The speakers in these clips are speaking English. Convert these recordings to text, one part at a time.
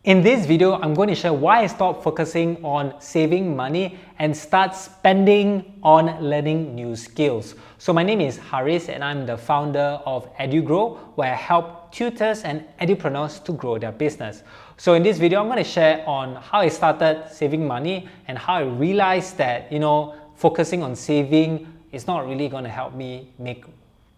In this video, I'm going to share why I stopped focusing on saving money and start spending on learning new skills. So my name is Haris and I'm the founder of EduGrow, where I help tutors and edupreneurs to grow their business. So in this video, I'm going to share on how I started saving money and how I realized that, focusing on saving is not really going to help me make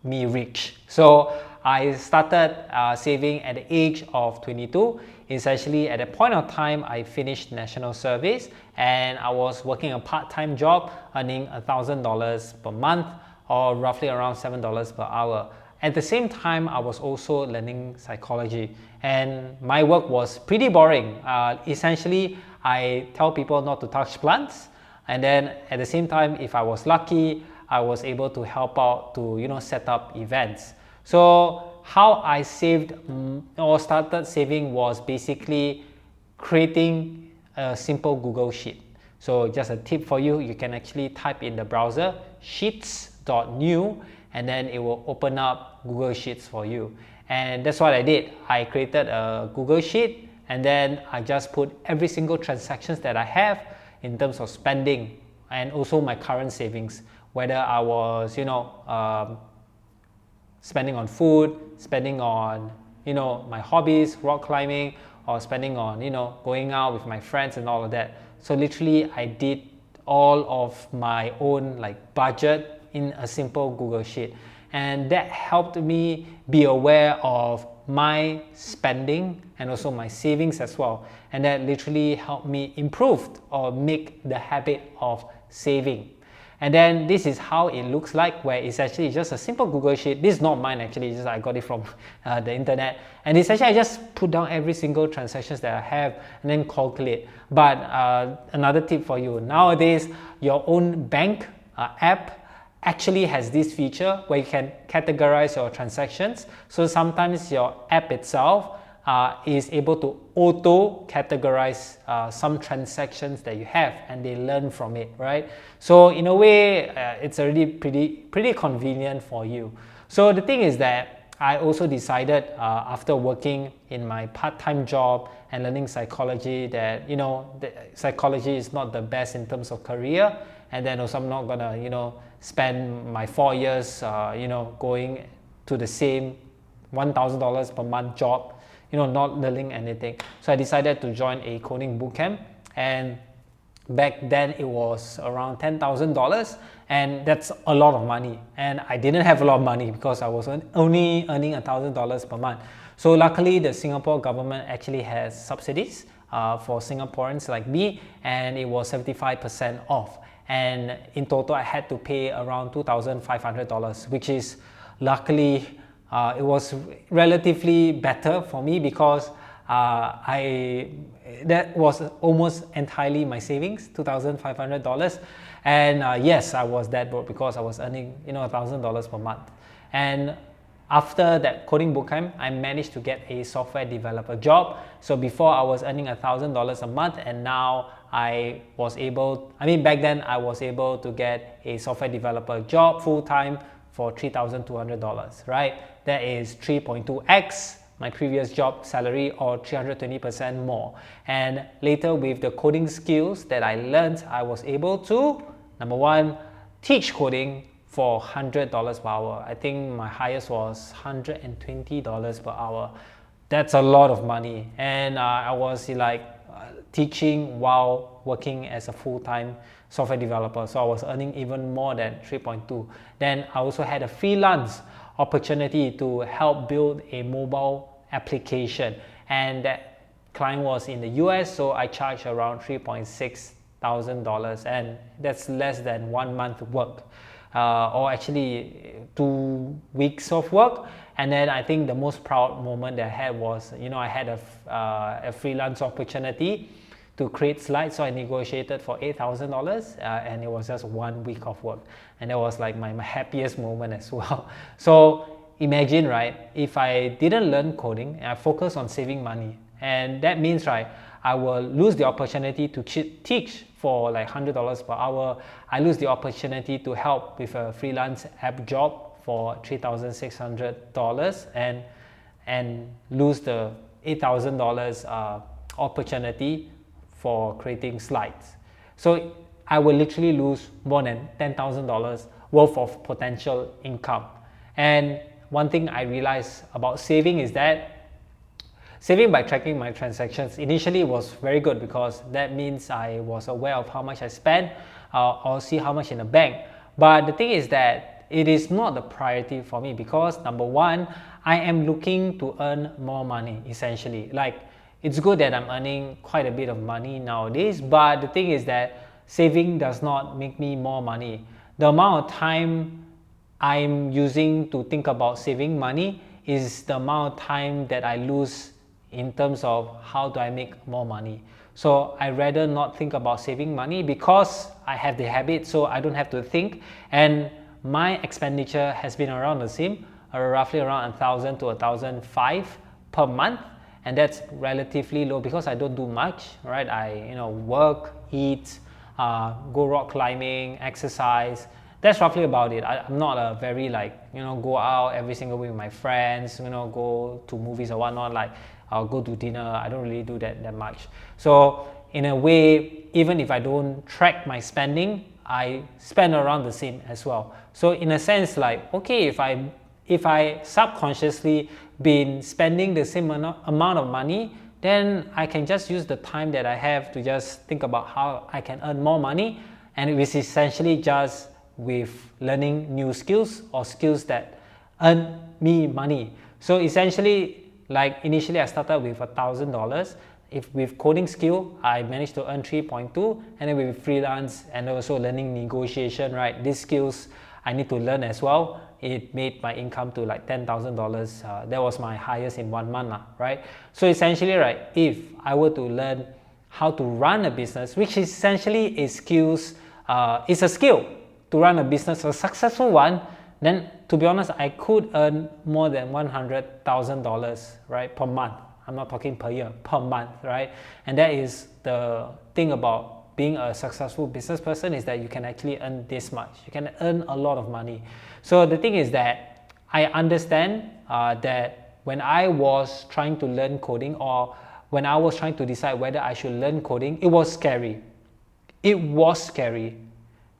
me rich. So I started saving at the age of 22. It's actually at a point of time I finished national service and I was working a part-time job earning $1,000 per month or roughly around $7 per hour. At the same time, I was also learning psychology and my work was pretty boring. Essentially, I tell people not to touch plants, and then at the same time, if I was lucky, I was able to help out to set up events. So how I saved or started saving was basically creating a simple Google Sheet. So just a tip for you, you can actually type in the browser sheets.new and then it will open up Google Sheets for you. And that's what I did. I created a Google Sheet and then I just put every single transactions that I have in terms of spending and also my current savings, whether I was spending on food, spending on my hobbies, rock climbing, or spending on going out with my friends and all of that. So literally I did all of my own budget in a simple Google Sheet, and that helped me be aware of my spending and also my savings as well, and that literally helped me improve or make the habit of saving. And then this is how it looks like, where it's actually just a simple Google Sheet. This is not mine actually, I got it from the internet. And essentially I just put down every single transactions that I have and then calculate. But another tip for you, nowadays your own bank app actually has this feature where you can categorize your transactions. So sometimes your app itself is able to auto categorize some transactions that you have, and they learn from it, right? So in a way, it's already pretty convenient for you. So the thing is that I also decided after working in my part-time job and learning psychology that psychology is not the best in terms of career, and then also I'm not gonna spend my 4 years going to the same $1,000 per month job, not learning anything. So I decided to join a coding bootcamp, and back then it was around $10,000, and that's a lot of money. And I didn't have a lot of money because I was only earning $1,000 per month. So luckily the Singapore government actually has subsidies for Singaporeans like me, and it was 75% off. And in total I had to pay around $2,500, which is luckily it was relatively better for me because that was almost entirely my savings, $2,500. And yes, I was that broke because I was earning $1,000 per month. And after that coding bootcamp, I managed to get a software developer job. So before I was earning $1,000 a month, and now back then I was able to get a software developer job full-time for $3,200, right? That is 3.2x my previous job salary, or 320% more. And later with the coding skills that I learned, I was able to, number one, teach coding for $100 per hour. I think my highest was $120 per hour. That's a lot of money. And I was teaching while working as a full-time software developer. So I was earning even more than 3.2. Then I also had a freelance opportunity to help build a mobile application, and that client was in the US, so I charged around $3.6 thousand, and that's less than 1 month work, or actually 2 weeks of work. And then I think the most proud moment that I had was I had a freelance opportunity to create slides, so I negotiated for $8,000, and it was just 1 week of work, and that was like my happiest moment as well. So imagine, right, if I didn't learn coding and I focus on saving money, and that means, right, I will lose the opportunity to teach for like $100 per hour. I lose the opportunity to help with a freelance app job for $3,600, and lose the $8,000 opportunity for creating slides. So I will literally lose more than $10,000 worth of potential income. And one thing I realized about saving is that saving by tracking my transactions initially was very good, because that means I was aware of how much I spend, or see how much in the bank. But the thing is that it is not the priority for me, because number one, I am looking to earn more money essentially. Like, it's good that I'm earning quite a bit of money nowadays, but the thing is that saving does not make me more money. The amount of time I'm using to think about saving money is the amount of time that I lose in terms of how do I make more money. So I rather not think about saving money, because I have the habit, so I don't have to think, and my expenditure has been around the same, roughly around 1,000 to 1,005 per month, and that's relatively low because I don't do much, right? I work, eat, go rock climbing, exercise. That's roughly about it. I'm not a very go out every single week with my friends, go to movies or whatnot. Like, I'll go to dinner. I don't really do that much. So in a way, even if I don't track my spending, I spend around the same as well. So in a sense, like, okay, if I subconsciously been spending the same amount of money, then I can just use the time that I have to just think about how I can earn more money, and it is essentially just with learning new skills or skills that earn me money. So essentially, like, initially I started with $1,000. If with coding skill, I managed to earn 3.2, and then with freelance and also learning negotiation, right? These skills I need to learn as well. It made my income to like $10,000. That was my highest in 1 month, right? So essentially, right, if I were to learn how to run a business, which is essentially a skills, it's a skill to run a business, a successful one, then to be honest, I could earn more than $100,000, right, per month. I'm not talking per year, per month, right? And that is the thing about being a successful business person, is that you can actually earn this much. You can earn a lot of money. So the thing is that I understand that when I was trying to learn coding, or when I was trying to decide whether I should learn coding, it was scary. It was scary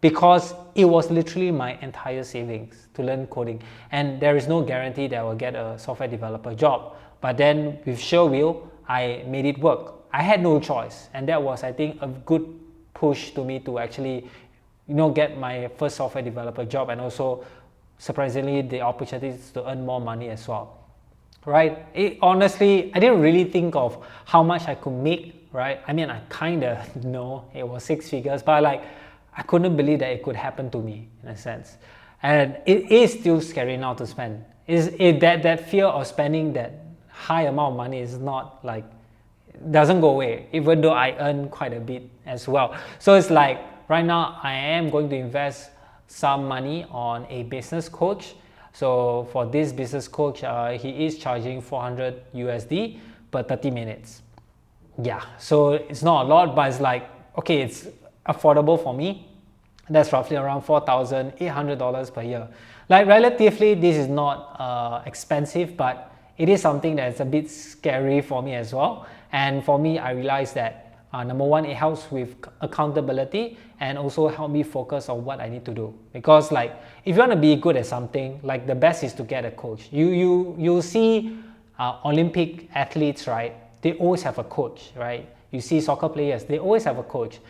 because it was literally my entire savings to learn coding, and there is no guarantee that I will get a software developer job. But then with Sure Wheel, I made it work. I had no choice, and that was, I think, a good push to me to actually get my first software developer job, and also surprisingly the opportunities to earn more money as well, right? Honestly, I didn't really think of how much I could make, right? I mean, I kind of know it was 6 figures, but like, I couldn't believe that it could happen to me in a sense. And it is still scary now to spend. That fear of spending that high amount of money is not like, doesn't go away, even though I earn quite a bit as well. So it's like, right now I am going to invest some money on a business coach. So for this business coach, he is charging 400 USD per 30 minutes. Yeah, so it's not a lot, but it's like, okay, it's affordable for me. That's roughly around $4,800 per year. Like, relatively, this is not expensive, but it is something that's a bit scary for me as well. And for me, I realized that number one, it helps with accountability, and also help me focus on what I need to do. Because like, if you want to be good at something, like, the best is to get a coach. You see Olympic athletes, right? They always have a coach, right? You see soccer players, they always have a coach.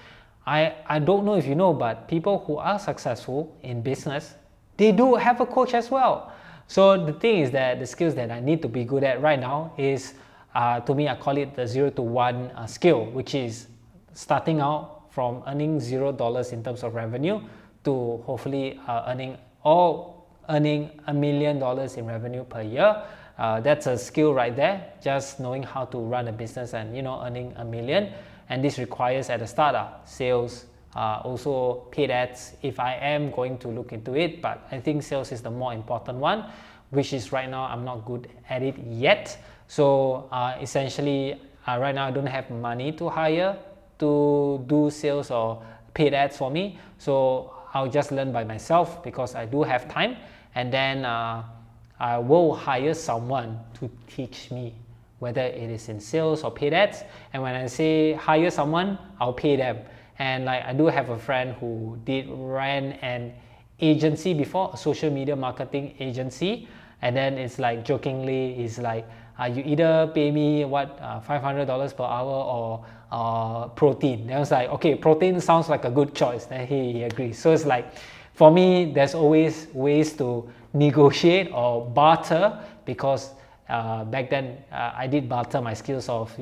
I don't know if you know, but people who are successful in business, they do have a coach as well. So the thing is that the skills that I need to be good at right now is, to me, I call it the 0 to 1 skill, which is starting out from earning $0 in terms of revenue to hopefully earning $1 million in revenue per year. That's a skill right there, just knowing how to run a business and earning $1 million. And this requires at the start sales, also paid ads if I am going to look into it, but I think sales is the more important one, which is right now I'm not good at it yet. So essentially right now I don't have money to hire to do sales or paid ads for me, so I'll just learn by myself because I do have time, and then I will hire someone to teach me whether it is in sales or paid ads. And when I say hire someone, I'll pay them. And like I do have a friend who ran an agency before, a social media marketing agency, and then it's like jokingly, he's like, you either pay me $500 per hour or protein. And I was like, okay, protein sounds like a good choice. Then he agrees. So it's like, for me, there's always ways to negotiate or barter, because back then I did barter my skills of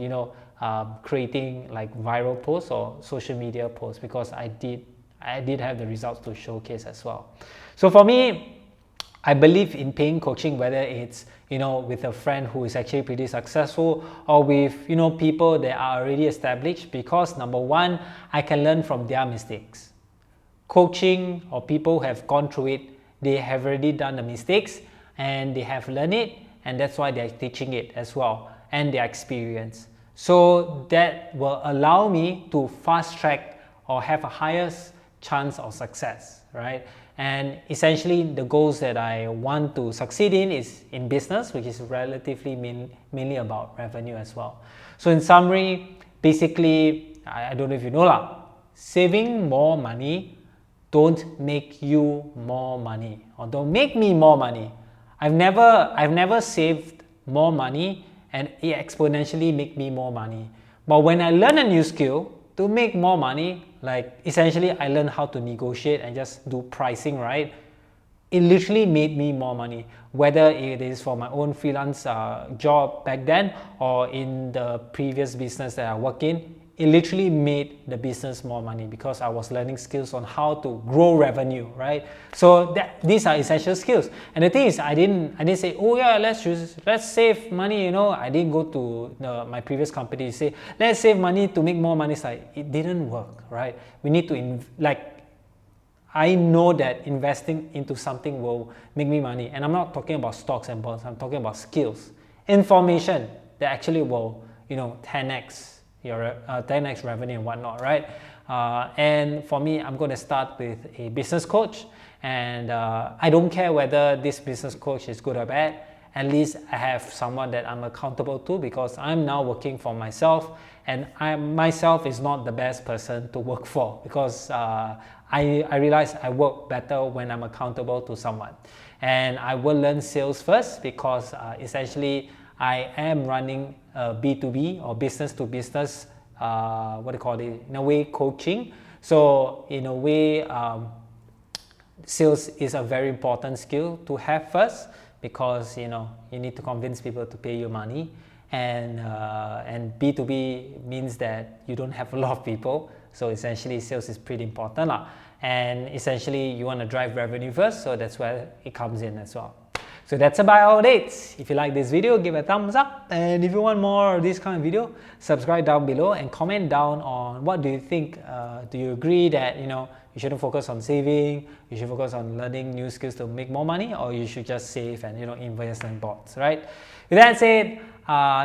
creating like viral posts or social media posts, because I did have the results to showcase as well. So for me, I believe in paying coaching, whether it's with a friend who is actually pretty successful, or with people that are already established, because number one, I can learn from their mistakes. Coaching or people who have gone through it, they have already done the mistakes and they have learned it, and that's why they're teaching it as well, and their experience. So that will allow me to fast track or have a higher chance of success, right? And essentially the goals that I want to succeed in is in business, which is relatively mainly about revenue as well. So in summary, basically, I don't know if you know lah, saving more money don't make you more money, or don't make me more money. I've never saved more money and it exponentially make me more money. But when I learn a new skill to make more money, like essentially I learned how to negotiate and just do pricing, right? It literally made me more money, whether it is for my own freelance job back then or in the previous business that I work in. It literally made the business more money because I was learning skills on how to grow revenue, right? So these are essential skills. And the thing is, I didn't say, oh yeah, let's save money. I didn't go to my previous company to say, let's save money to make more money. It's like, it didn't work, right? We need to I know that investing into something will make me money, and I'm not talking about stocks and bonds. I'm talking about skills, information that actually will 10x your 10x revenue and whatnot, right? And for me, I'm going to start with a business coach, and I don't care whether this business coach is good or bad. At least I have someone that I'm accountable to, because I'm now working for myself, and myself is not the best person to work for, because I realize I work better when I'm accountable to someone. And I will learn sales first, because essentially I am running B2B or business to business, in a way, coaching. So in a way, sales is a very important skill to have first, because you need to convince people to pay you money, and B2B means that you don't have a lot of people. So essentially sales is pretty important lah. And essentially you want to drive revenue first, so that's where it comes in as well. So that's about our dates. If you like this video, give it a thumbs up, and if you want more of this kind of video, subscribe down below and comment down on what do you think. Do you agree that you shouldn't focus on saving, you should focus on learning new skills to make more money, or you should just save and invest in bonds, right? With that said,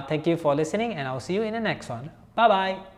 thank you for listening, and I'll see you in the next one. Bye bye.